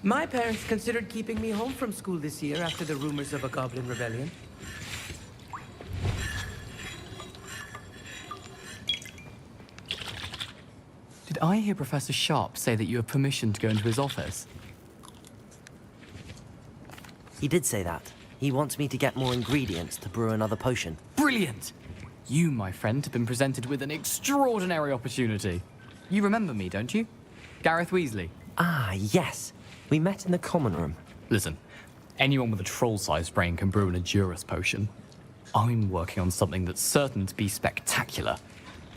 My parents considered keeping me home from school this year after the rumors of a goblin rebellion. Did I hear Professor Sharp say that you have permission to go into his office? He did say that. He wants me to get more ingredients to brew another potion. Brilliant! You, my friend, have been presented with an extraordinary opportunity. You remember me, don't you? Gareth Weasley. Ah, yes. We met in the common room. Listen, anyone with a troll-sized brain can brew an Edurus potion. I'm working on something that's certain to be spectacular.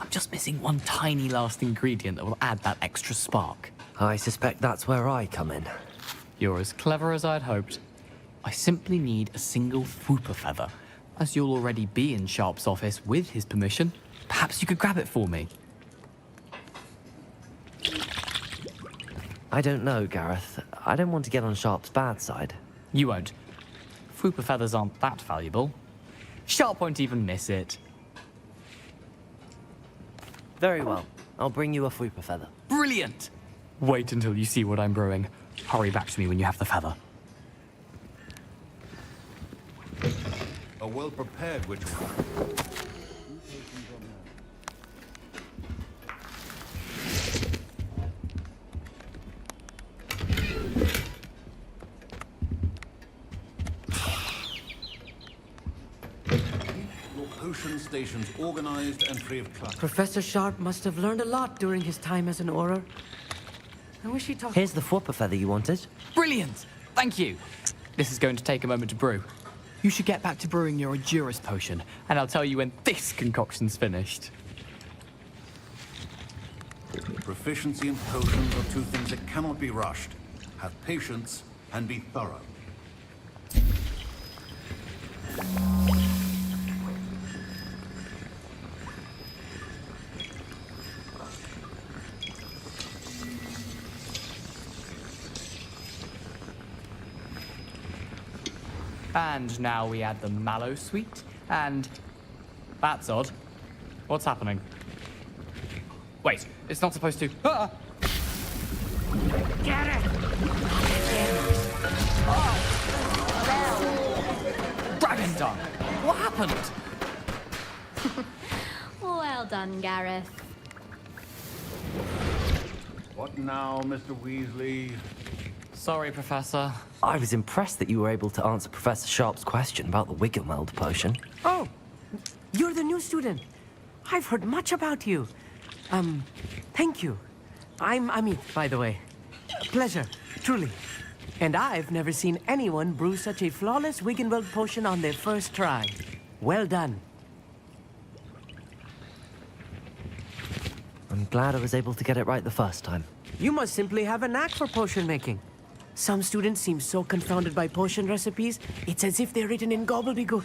I'm just missing one tiny last ingredient that will add that extra spark. I suspect that's where I come in. You're as clever as I'd hoped. I simply need a single Fwooper feather. As you'll already be in Sharp's office with his permission, perhaps you could grab it for me. I don't know, Gareth. I don't want to get on Sharp's bad side. You won't. Fwooper feathers aren't that valuable. Sharp won't even miss it. Very well. I'll bring you a Fwooper feather. Brilliant! Wait until you see what I'm brewing. Hurry back to me when you have the feather. A well-prepared ritual. Your potion stations organized and free of clutter. Professor Sharp must have learned a lot during his time as an Auror. I wish he talked... Here's the Fwooper feather you wanted. Brilliant! Thank you! This is going to take a moment to brew. You should get back to brewing your Edurus potion, and I'll tell you when this concoction's finished. Proficiency in potions are two things that cannot be rushed. Have patience and be thorough. And now we add the mallow sweet, and... That's odd. What's happening? Wait, it's not supposed to... Ah! Get it! Dragon dung! What happened? Well done, Gareth. What now, Mr. Weasley? Sorry, Professor. I was impressed that you were able to answer Professor Sharp's question about the Wiggelmeld potion. Oh, you're the new student. I've heard much about you. Thank you. I'm Amit, by the way. Pleasure, truly. And I've never seen anyone brew such a flawless Wiggenweld potion on their first try. Well done. I'm glad I was able to get it right the first time. You must simply have a knack for potion making. Some students seem so confounded by potion recipes, it's as if they're written in gobbledygook.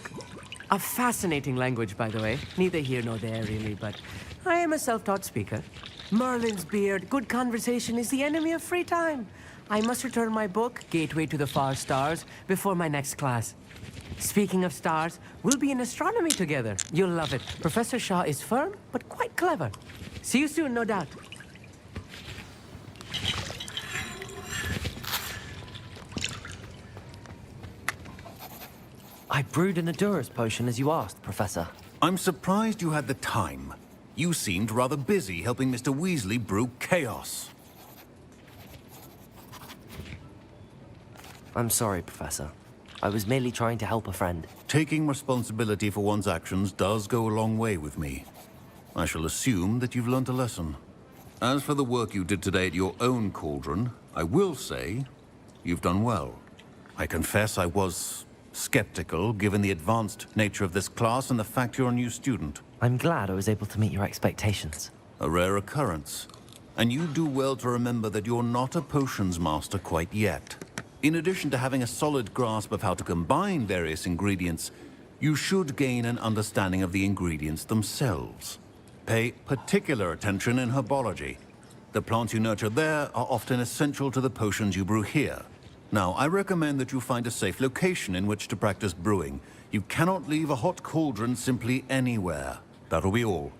A fascinating language, by the way. Neither here nor there, really, but I am a self-taught speaker. Merlin's beard, good conversation is the enemy of free time. I must return my book, Gateway to the Far Stars, before my next class. Speaking of stars, we'll be in astronomy together. You'll love it. Professor Shaw is firm, but quite clever. See you soon, no doubt. I brewed an Edurus potion as you asked, Professor. I'm surprised you had the time. You seemed rather busy helping Mr. Weasley brew chaos. I'm sorry, Professor. I was merely trying to help a friend. Taking responsibility for one's actions does go a long way with me. I shall assume that you've learnt a lesson. As for the work you did today at your own cauldron, I will say you've done well. I confess I was skeptical, given the advanced nature of this class and the fact you're a new student. I'm glad I was able to meet your expectations. A rare occurrence. And you do well to remember that you're not a potions master quite yet. In addition to having a solid grasp of how to combine various ingredients, you should gain an understanding of the ingredients themselves. Pay particular attention in herbology. The plants you nurture there are often essential to the potions you brew here. Now, I recommend that you find a safe location in which to practice brewing. You cannot leave a hot cauldron simply anywhere. That'll be all.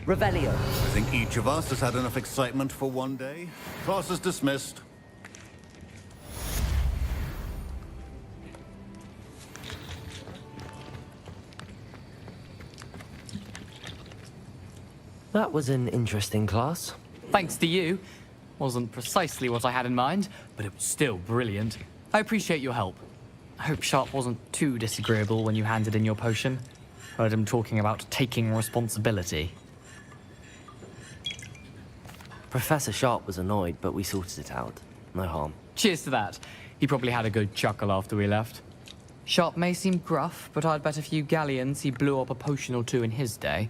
Revelio. I think each of us has had enough excitement for one day. Class is dismissed. That was an interesting class. Thanks to you. Wasn't precisely what I had in mind, but it was still brilliant. I appreciate your help. I hope Sharp wasn't too disagreeable when you handed in your potion. Heard him talking about taking responsibility. Professor Sharp was annoyed, but we sorted it out. No harm. Cheers to that. He probably had a good chuckle after we left. Sharp may seem gruff, but I'd bet a few galleons he blew up a potion or two in his day.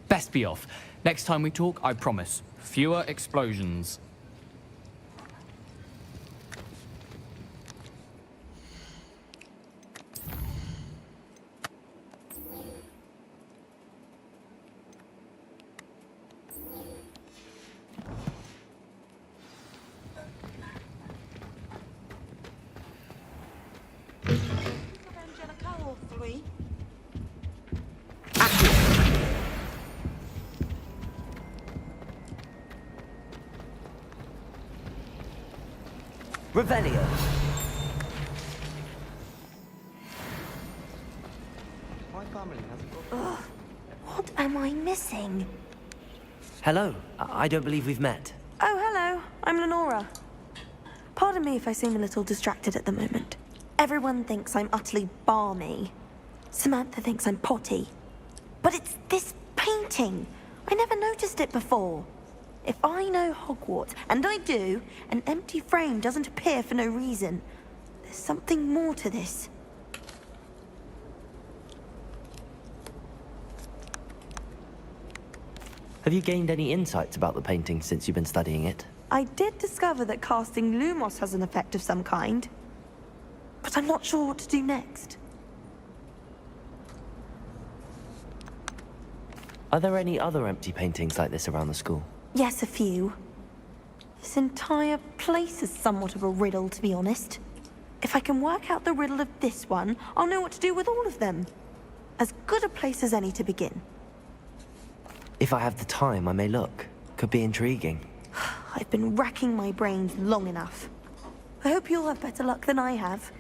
Best be off. Next time we talk, I promise, fewer explosions. Revelio. What am I missing? Hello. I don't believe we've met. Oh, hello. I'm Lenora. Pardon me if I seem a little distracted at the moment. Everyone thinks I'm utterly balmy. Samantha thinks I'm potty. But it's this painting. I never noticed it before. If I know Hogwarts, and I do, an empty frame doesn't appear for no reason. There's something more to this. Have you gained any insights about the painting since you've been studying it? I did discover that casting Lumos has an effect of some kind. But I'm not sure what to do next. Are there any other empty paintings like this around the school? Yes, a few. This entire place is somewhat of a riddle, to be honest. If I can work out the riddle of this one, I'll know what to do with all of them. As good a place as any to begin. If I have the time, I may look. Could be intriguing. I've been racking my brains long enough. I hope you'll have better luck than I have.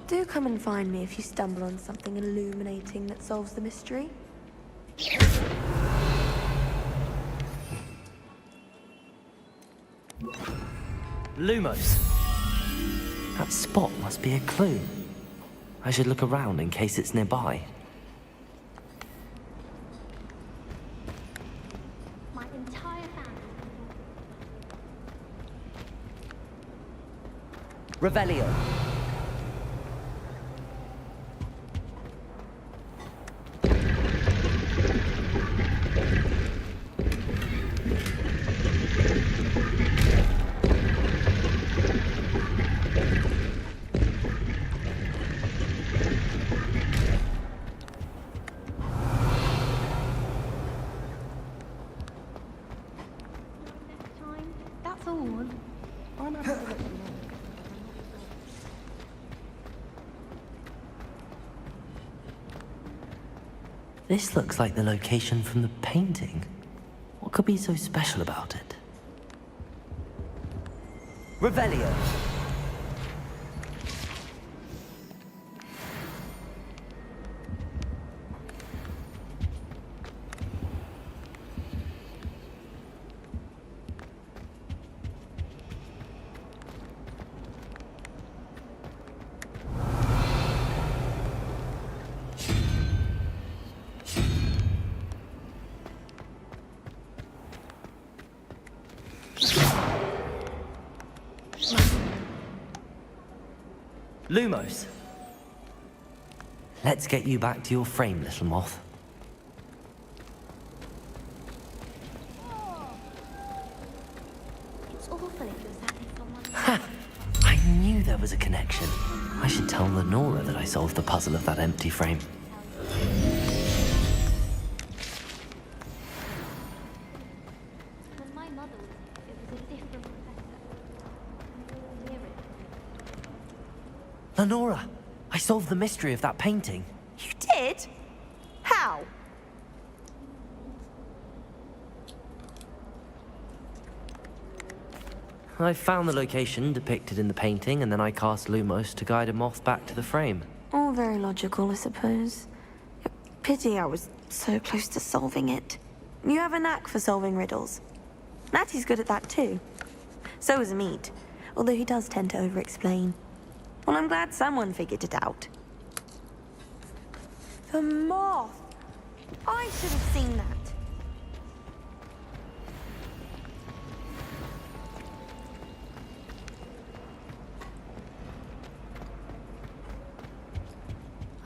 Do come and find me if you stumble on something illuminating that solves the mystery. Lumos. That spot must be a clue. I should look around in case it's nearby. My entire family. Revelio. Next time, that's all. This looks like the location from the painting. What could be so special about it? Revelio. Lumos. Let's get you back to your frame, little moth. It's awful if you're sat in someone. Ha! I knew there was a connection. I should tell Lenora that I solved the puzzle of that empty frame. When my mother was here, it was a different professor. Near it. Lenora, I solved the mystery of that painting. You did? How? I found the location depicted in the painting, and then I cast Lumos to guide a moth back to the frame. All very logical, I suppose. Pity I was so close to solving it. You have a knack for solving riddles. Natty's good at that too. So is Amit, although he does tend to over-explain. Well, I'm glad someone figured it out. The moth! I should have seen that.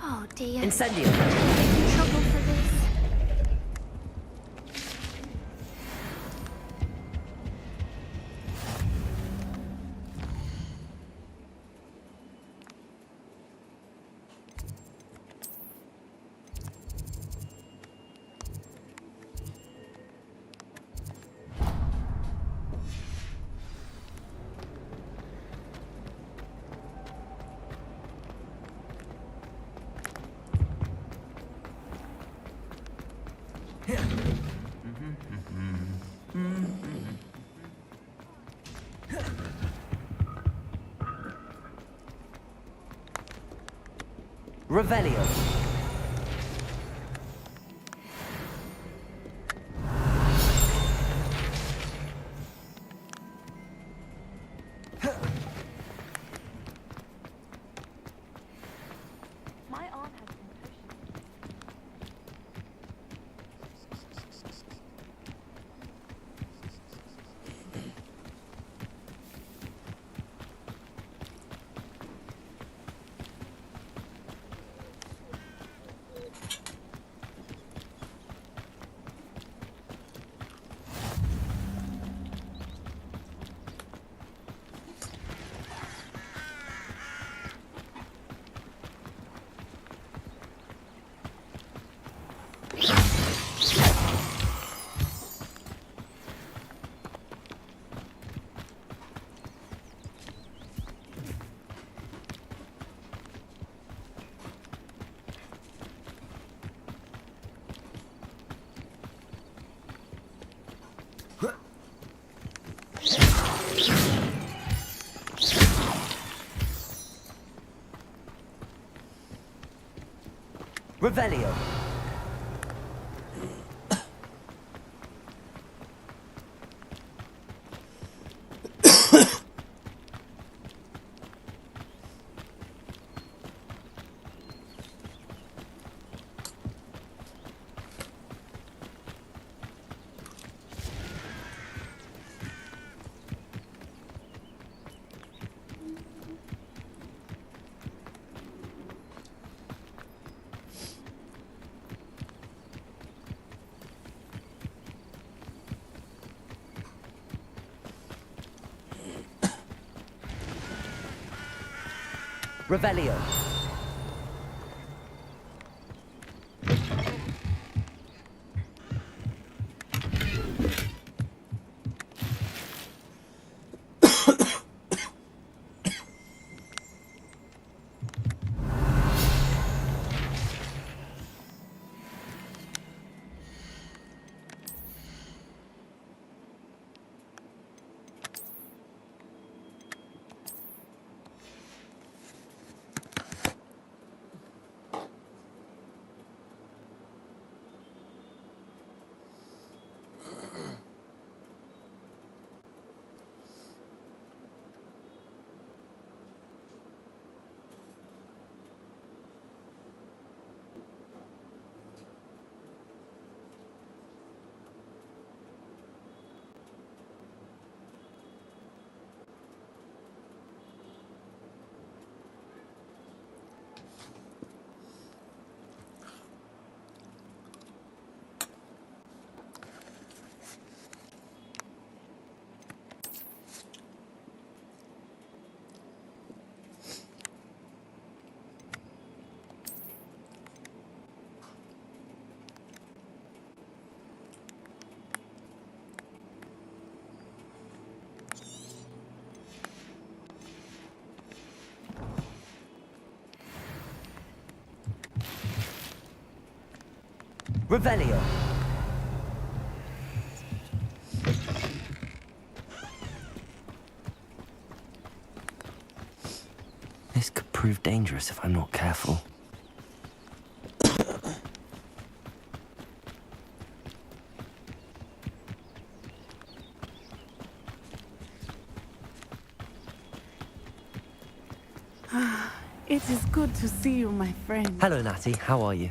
Oh dear. Incendio! Trouble for this. Revelio. My arm has been pushed. Revelio. Revelio. Revelio. This could prove dangerous if I'm not careful. It is good to see you, my friend. Hello, Natty. How are you?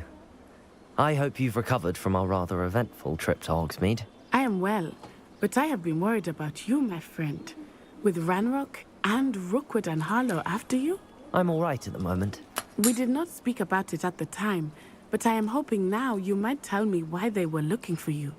I hope you've recovered from our rather eventful trip to Hogsmeade. I am well, but I have been worried about you, my friend. With Ranrock and Rookwood and Harlow after you? I'm all right at the moment. We did not speak about it at the time, but I am hoping now you might tell me why they were looking for you.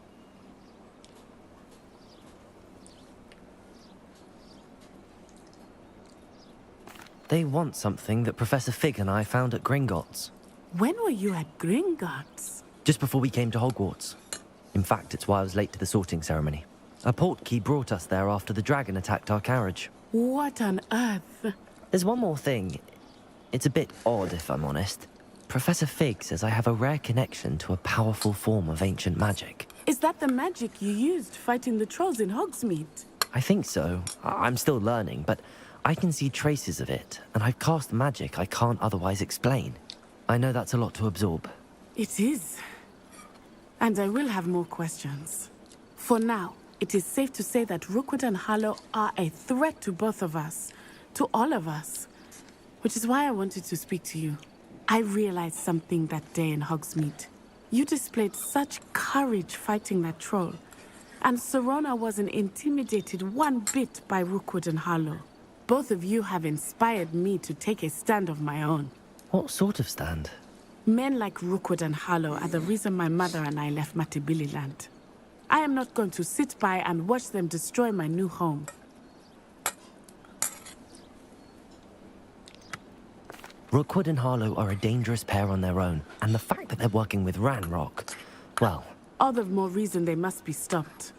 They want something that Professor Fig and I found at Gringotts. When were you at Gringotts? Just before we came to Hogwarts. In fact, it's why I was late to the sorting ceremony. A portkey brought us there after the dragon attacked our carriage. What on earth? There's one more thing. It's a bit odd, if I'm honest. Professor Fig says I have a rare connection to a powerful form of ancient magic. Is that the magic you used fighting the trolls in Hogsmeade? I think so. I'm still learning, but I can see traces of it, and I've cast magic I can't otherwise explain. I know that's a lot to absorb. It is. And I will have more questions. For now, it is safe to say that Rookwood and Harlow are a threat to both of us. To all of us. Which is why I wanted to speak to you. I realized something that day in Hogsmeade. You displayed such courage fighting that troll. And Serona wasn't intimidated one bit by Rookwood and Harlow. Both of you have inspired me to take a stand of my own. What sort of stand? Men like Rookwood and Harlow are the reason my mother and I left Matabeleland. I am not going to sit by and watch them destroy my new home. Rookwood and Harlow are a dangerous pair on their own, and the fact that they're working with Ranrock, well... All the more reason they must be stopped.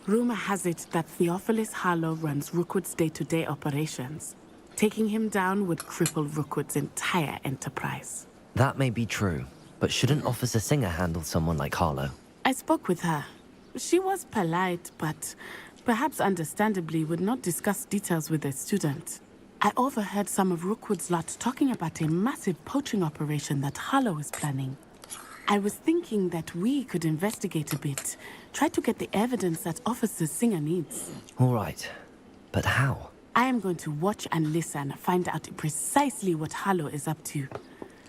Rumor has it that Theophilus Harlow runs Rookwood's day-to-day operations. Taking him down would cripple Rookwood's entire enterprise. That may be true, but shouldn't Officer Singer handle someone like Harlow? I spoke with her. She was polite, but perhaps understandably would not discuss details with a student. I overheard some of Rookwood's lot talking about a massive poaching operation that Harlow is planning. I was thinking that we could investigate a bit, try to get the evidence that Officer Singer needs. All right, but how? I am going to watch and listen, find out precisely what Harlow is up to.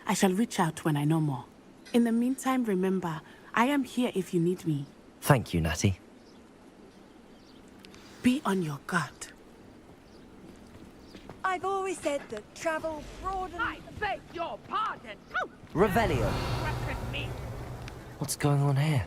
I shall reach out when I know more. In the meantime, remember, I am here if you need me. Thank you, Natty. Be on your guard. I've always said that travel broadens... I beg your pardon! Oh, Revelio! threaten me! What's going on here?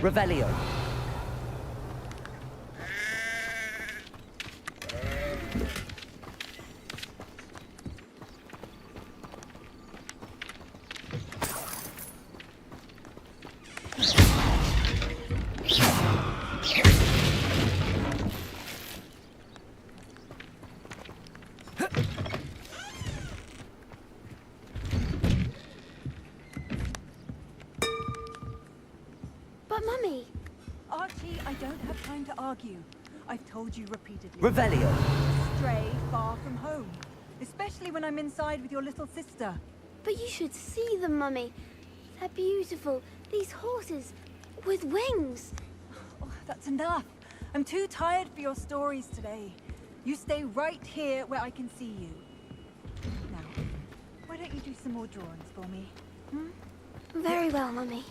Revelio. Mummy! Archie, I don't have time to argue. I've told you repeatedly. Revelio. Stray far from home. Especially when I'm inside with your little sister. But you should see them, Mummy. They're beautiful. These horses with wings. Oh, that's enough. I'm too tired for your stories today. You stay right here where I can see you. Now, why don't you do some more drawings for me? Very well, Mummy.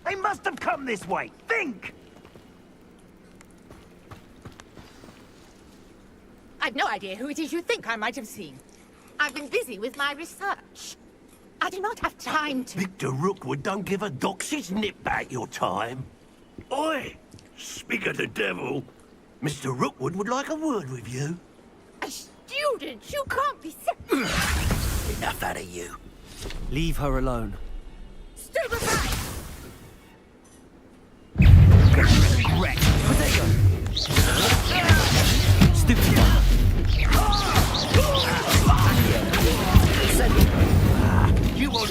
They must have come this way. Think! I've no idea who it is you think I might have seen. I've been busy with my research. I do not have time to... Victor Rookwood don't give a doxy's nip back your time. Oi! Speak of the devil. Mr. Rookwood would like a word with you. A student? You can't be... Enough out of you. Leave her alone. Stupefy! Wreck. Potato! Stupida! You will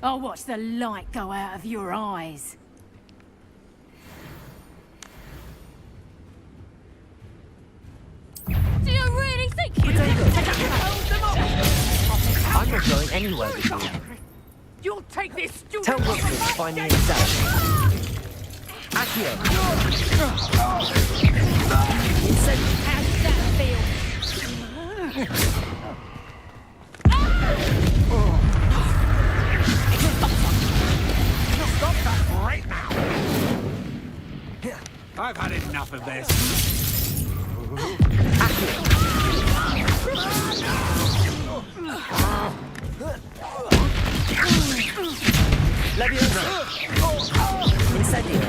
I'll watch the light go out of your eyes. Do you really think you Potato! hold them off? I'm not going anywhere with you. You'll take this student... Tell Rookwood to find me himself. Accio! How does that feel? stop that right now. I've had enough of this. Incendio!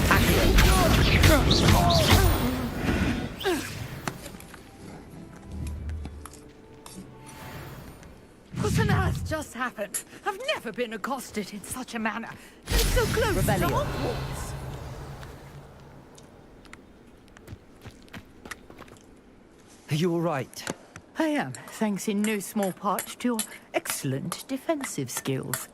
Accio! What on earth just happened? I've never been accosted in such a manner. It's so close Rebellion. to Hogwarts. Are you all right? I am, thanks in no small part to your excellent defensive skills.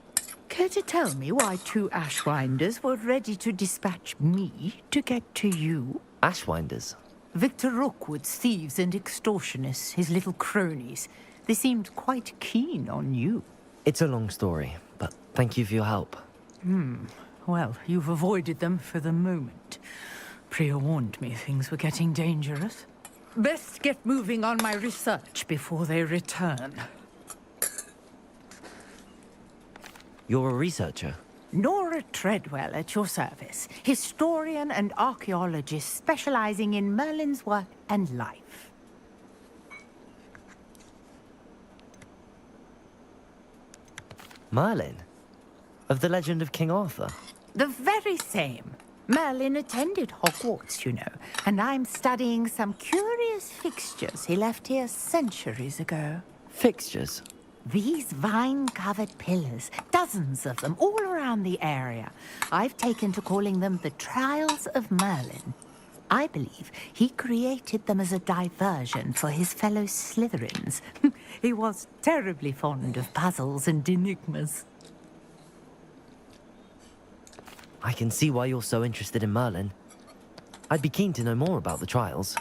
Care to tell me why two Ashwinders were ready to dispatch me to get to you? Ashwinders? Victor Rookwood's thieves and extortionists, his little cronies. They seemed quite keen on you. It's a long story, but thank you for your help. Well, you've avoided them for the moment. Priya warned me things were getting dangerous. Best get moving on my research before they return. You're a researcher? Nora Treadwell at your service. Historian and archaeologist specializing in Merlin's work and life. Merlin? Of the legend of King Arthur? The very same. Merlin attended Hogwarts, you know, and I'm studying some curious fixtures he left here centuries ago. Fixtures? These vine-covered pillars, dozens of them, all around the area. I've taken to calling them the Trials of Merlin. I believe he created them as a diversion for his fellow Slytherins. He was terribly fond of puzzles and enigmas. I can see why you're so interested in Merlin. I'd be keen to know more about the trials.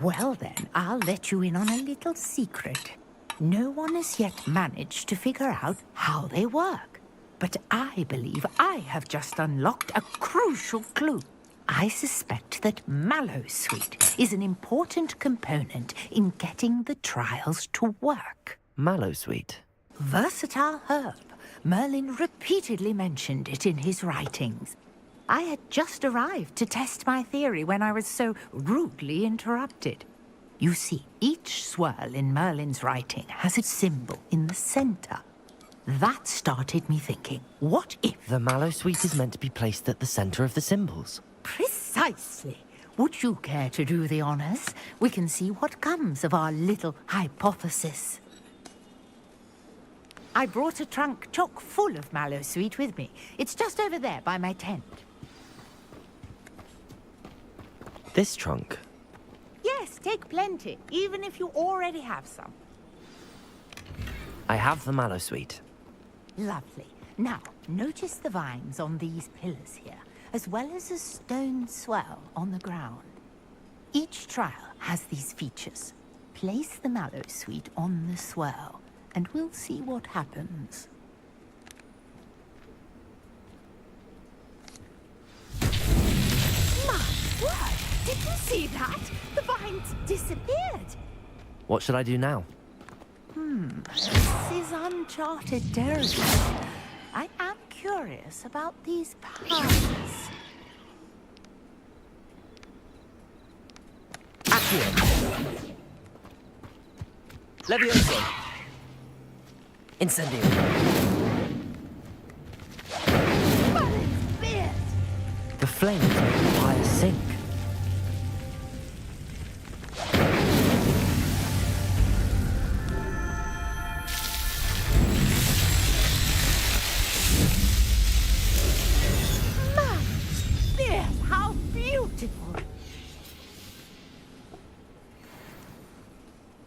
Well then, I'll let you in on a little secret. No one has yet managed to figure out how they work. But I believe I have just unlocked a crucial clue. I suspect that Mallowsweet is an important component in getting the trials to work. Mallowsweet? Versatile herb. Merlin repeatedly mentioned it in his writings. I had just arrived to test my theory when I was so rudely interrupted. You see, each swirl in Merlin's writing has its symbol in the center. That started me thinking, what if? The mallow sweet is meant to be placed at the center of the symbols. Precisely. Would you care to do the honors? We can see what comes of our little hypothesis. I brought a trunk chock full of mallow sweet with me. It's just over there by my tent. This trunk? Yes, take plenty, even if you already have some. I have the mallow sweet. Lovely. Now, notice the vines on these pillars here, as well as a stone swell on the ground. Each trial has these features. Place the mallow sweet on the swell, and we'll see what happens. My word! Did you see that? The vines disappeared. What should I do now? This is uncharted territory. I am curious about these paths. Accio! Levioso! Incendio! But it's fierce! The flames make the fire sink. How beautiful!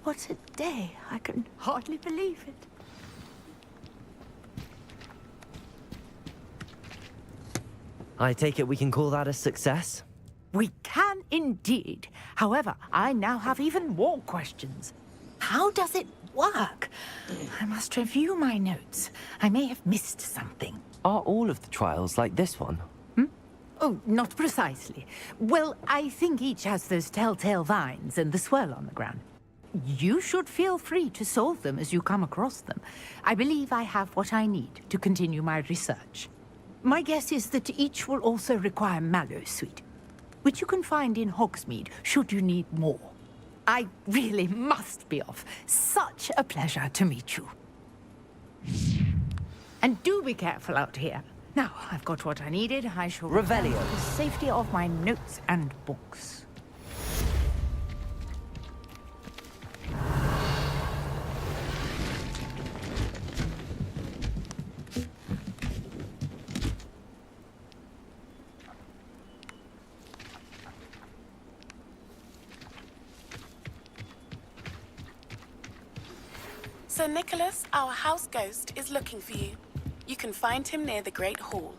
What a day. I can hardly believe it. I take it we can call that a success? We can indeed. However, I now have even more questions. How does it work? I must review my notes. I may have missed something. Are all of the trials like this one? Oh, not precisely. Well, I think each has those telltale vines and the swirl on the ground. You should feel free to solve them as you come across them. I believe I have what I need to continue my research. My guess is that each will also require mallow sweet, which you can find in Hogsmeade should you need more. I really must be off. Such a pleasure to meet you. And do be careful out here. Now, I've got what I needed. I shall Revelio. return to the safety of my notes and books. Sir Nicholas, our house ghost, is looking for you. You can find him near the Great Hall.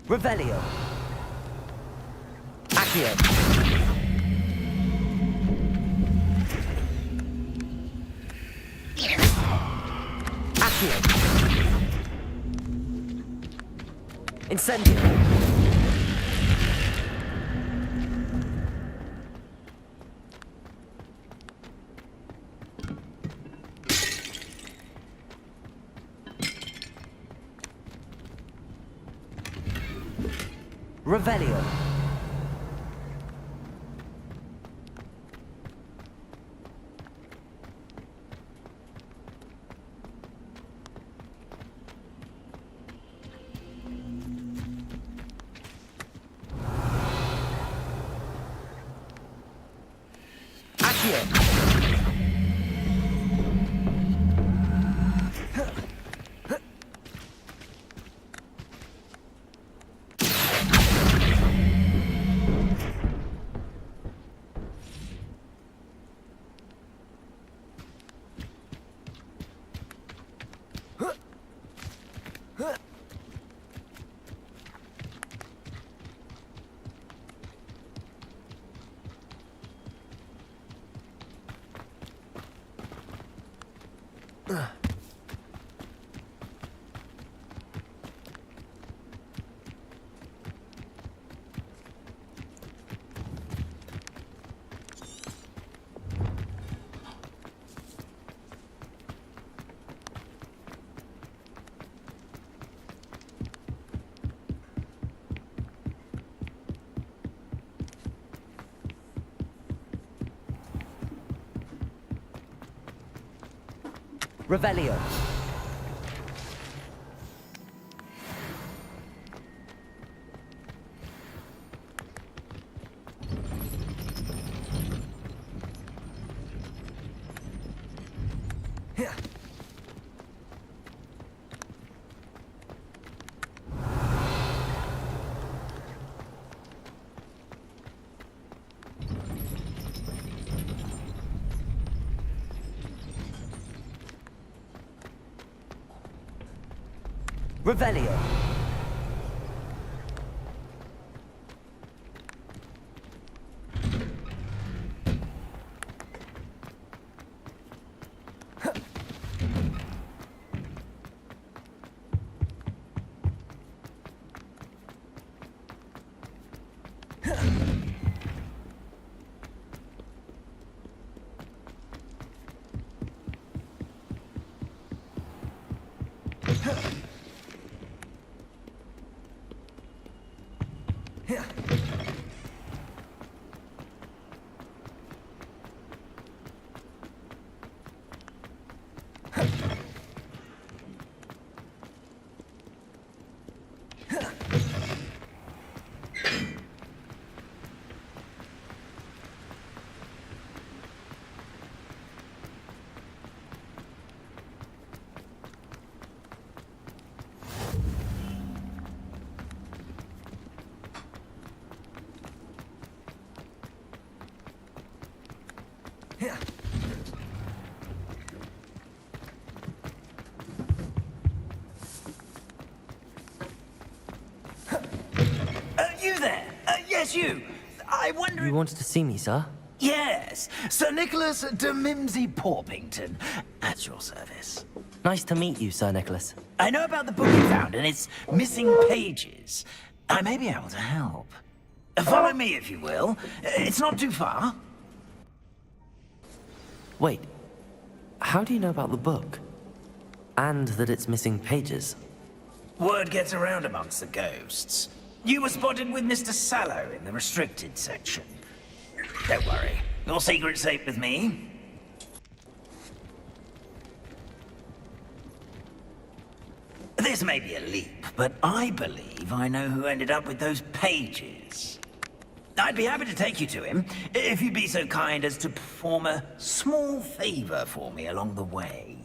Revelio. Accio. Accio. Incendio. Revelio. Accio. Revelio. Revelio. You there? Yes, you. I wonder... You wanted to see me, sir? Yes, Sir Nicholas de Mimsy Porpington, at your service. Nice to meet you, Sir Nicholas. I know about the book you found and its missing pages. I may be able to help. Follow me, if you will. It's not too far. Wait. How do you know about the book? And that it's missing pages? Word gets around amongst the ghosts. You were spotted with Mr. Sallow in the restricted section. Don't worry. Your secret's safe with me. This may be a leap, but I believe I know who ended up with those pages. I'd be happy to take you to him, if you'd be so kind as to perform a small favor for me along the way.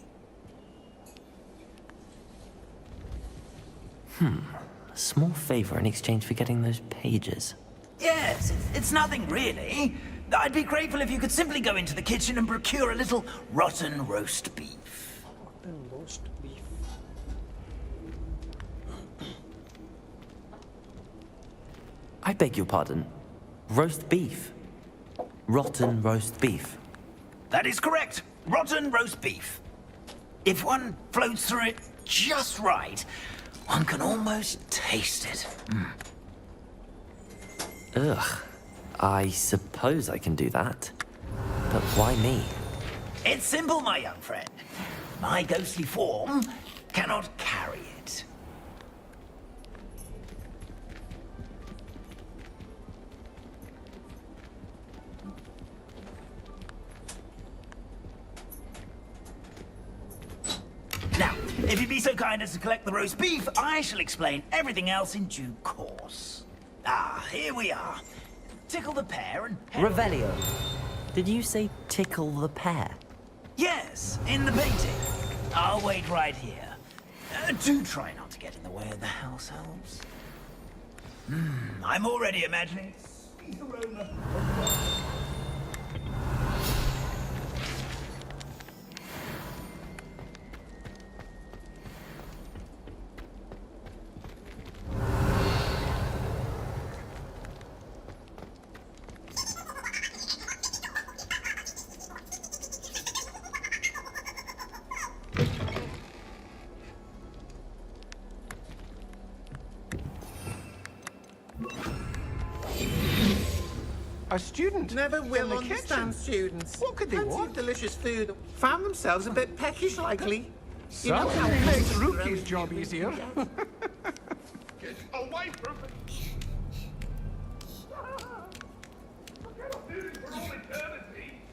A small favor in exchange for getting those pages. Yes, it's nothing really. I'd be grateful if you could simply go into the kitchen and procure a little rotten roast beef. Rotten roast beef. I beg your pardon. Roast beef. Rotten roast beef. That is correct. Rotten roast beef. If one floats through it just right, one can almost taste it. Ugh. I suppose I can do that. But why me? It's simple, my young friend. My ghostly form cannot carry it. Now, if you'd be so kind as to collect the roast beef, I shall explain everything else in due course. Ah, here we are. Tickle the pear and... Revelio. Did you say tickle the pear? Yes, in the painting. I'll wait right here. Do try not to get in the way of the house elves. I'm already imagining sweet aroma. A student Never in will the understand kitchen. students. What could they Plenty want? of delicious food. Found themselves a bit peckish likely. So, You know how makes pigs Rookie's grow job in easier. Get away from me!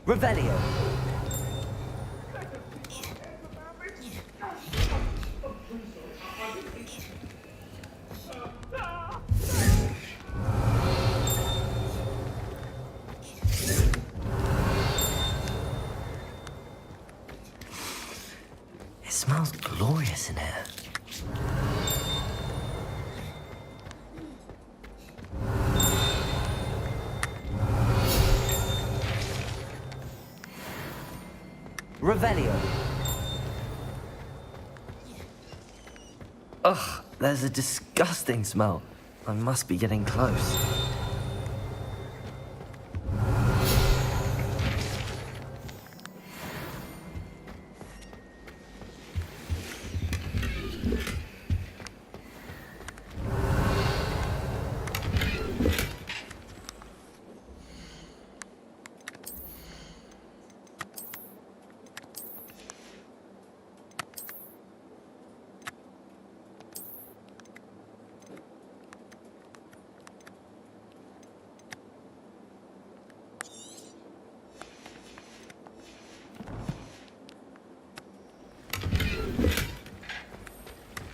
Revelio. It smells glorious in here. Revelio. Ugh, there's a disgusting smell. I must be getting close.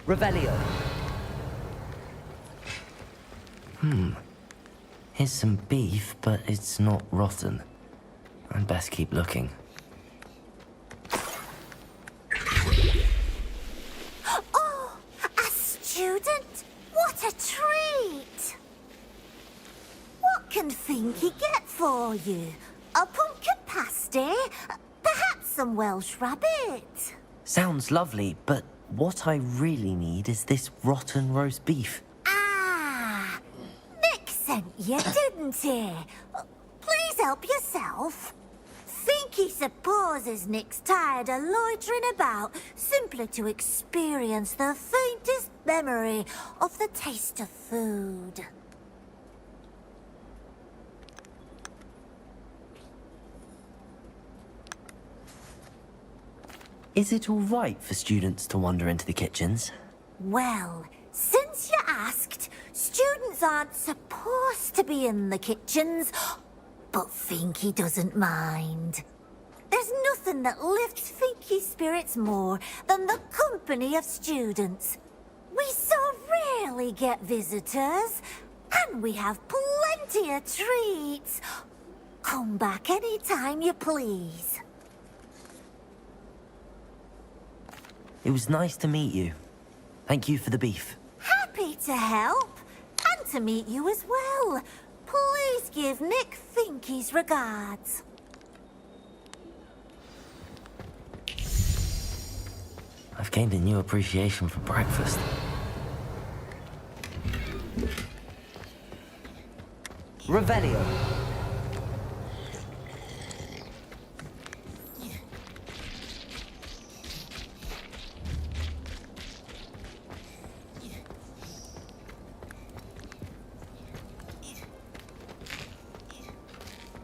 Revelio. Here's some beef, but it's not rotten. I'd best keep looking. Oh, a student? What a treat! What can Finky get for you? A pumpkin pasty? Perhaps some Welsh rabbit? Sounds lovely, but what I really need is this rotten roast beef. Ah, Nick sent you, didn't he? Please help yourself. Finky supposes Nick's tired of loitering about simply to experience the faintest memory of the taste of food. Is it all right for students to wander into the kitchens? Well, since you asked, students aren't supposed to be in the kitchens, but Finky doesn't mind. There's nothing that lifts Finky's spirits more than the company of students. We so rarely get visitors, and we have plenty of treats. Come back any time you please. It was nice to meet you. Thank you for the beef. Happy to help, and to meet you as well. please give Nick Finky's regards. I've gained a new appreciation for breakfast. Revelio.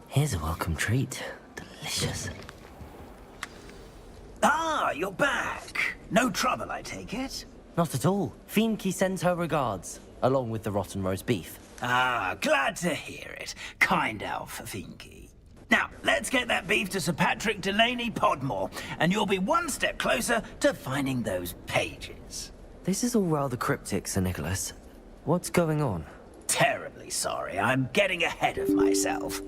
Here's a welcome treat. Delicious. Ah, you're back. No trouble, I take it? Not at all. Fienke sends her regards, along with the rotten roast beef. Ah, glad to hear it. Kind elf, Finky. Now, let's get that beef to Sir Patrick Delaney Podmore, and you'll be one step closer to finding those pages. This is all rather cryptic, Sir Nicholas. What's going on? Terribly sorry, I'm getting ahead of myself.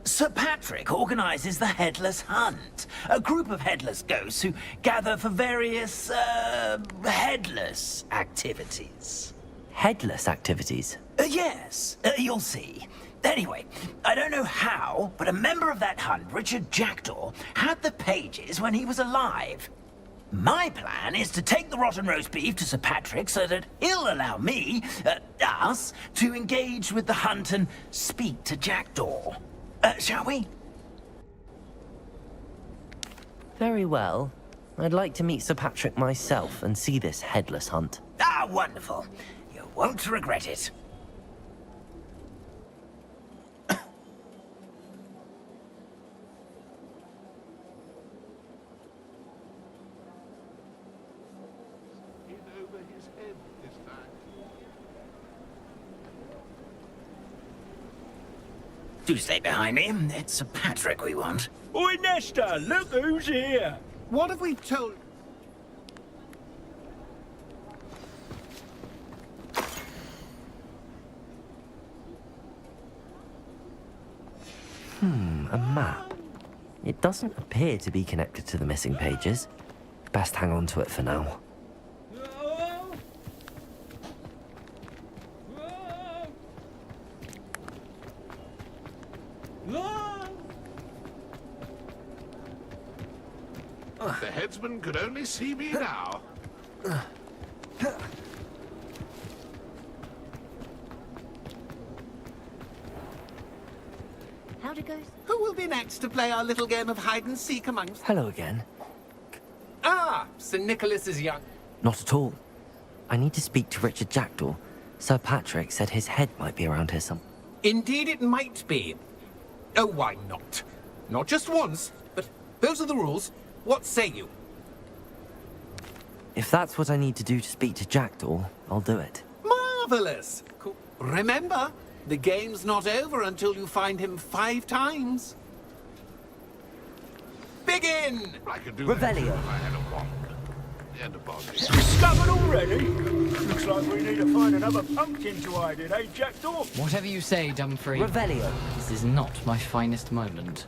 Sir Patrick organizes the Headless Hunt, a group of headless ghosts who gather for various, headless activities. Headless activities? Yes, you'll see. Anyway, I don't know how, but a member of that hunt, Richard Jackdaw, had the pages when he was alive. My plan is to take the rotten roast beef to Sir Patrick so that he'll allow me, us, to engage with the hunt and speak to Jackdaw. Shall we? Very well. I'd like to meet Sir Patrick myself and see this headless hunt. Ah, wonderful. You won't regret it. Do stay behind me. It's Sir Patrick we want. Oi, Nesta, look who's here. What have we told... A map. It doesn't appear to be connected to the missing pages. Best hang on to it for now. The headsman could only see me now. How'd it go? Who will be next to play our little game of hide-and-seek amongst... Hello again. Ah, Sir Nicholas is young. Not at all. I need to speak to Richard Jackdaw. Sir Patrick said his head might be around here some... Indeed it might be. Oh, why not? Not just once, but those are the rules. What say you? If that's what I need to do to speak to Jackdaw, I'll do it. Marvelous! Cool. Remember, the game's not over until you find him 5 times. Begin! I could do Revelio. that if I had a wand. And a body. Discovered already? Looks like we need to find another pumpkin to hide in, eh, Jackdaw? Whatever you say, Dumfrey. Revelio. This is not my finest moment.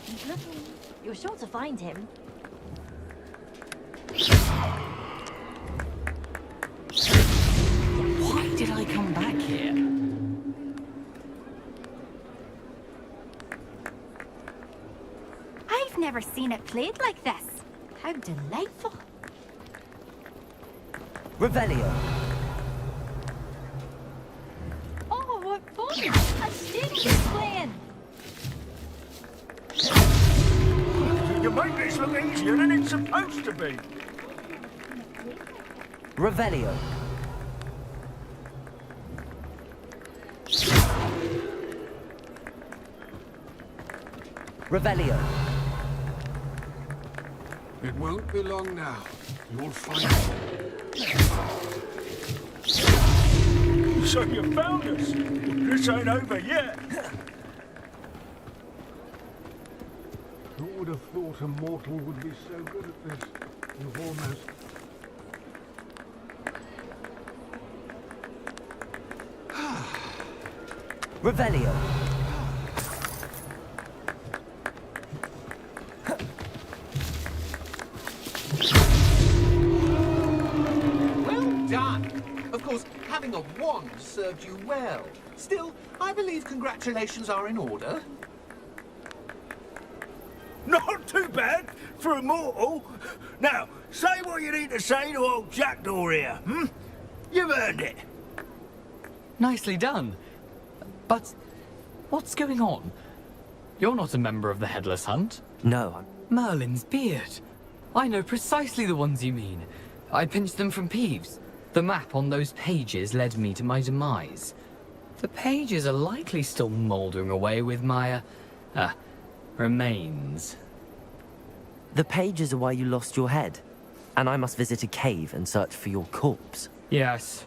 He's looking. You're sure to find him. Why did I come back here? I've never seen it played like this. How delightful. Revelio. Oh, what fun! A student is playing. You make this look easier than it's supposed to be. Revelio. Revelio. It won't be long now. You'll find it. So you found us. This ain't over yet. Who would have thought a mortal would be so good at this? You've almost... Revelio. Well done. Of course, having a wand served you well. Still, I believe congratulations are in order. Not too bad for a mortal. Now, say what you need to say to old Jackdaw here, hmm? You've earned it. Nicely done. But what's going on? You're not a member of the Headless Hunt. No, I'm... Merlin's beard. I know precisely the ones you mean. I pinched them from Peeves. The map on those pages led me to my demise. The pages are likely still mouldering away with my, remains. The pages are why you lost your head. And I must visit a cave and search for your corpse. Yes.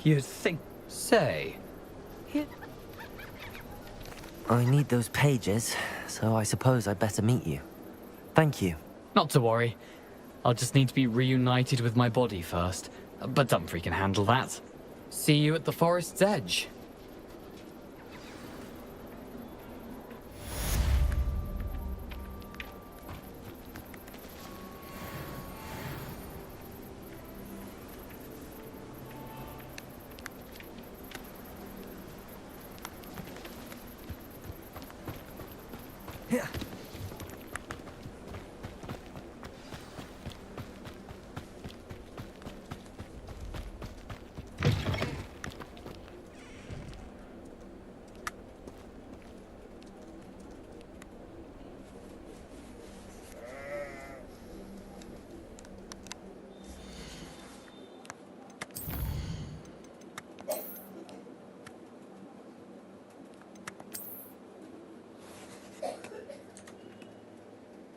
You'd think... Say... I need those pages, so I suppose I'd better meet you. Thank you. Not to worry. I'll just need to be reunited with my body first. But Dumfries can handle that. See you at the forest's edge. Yeah.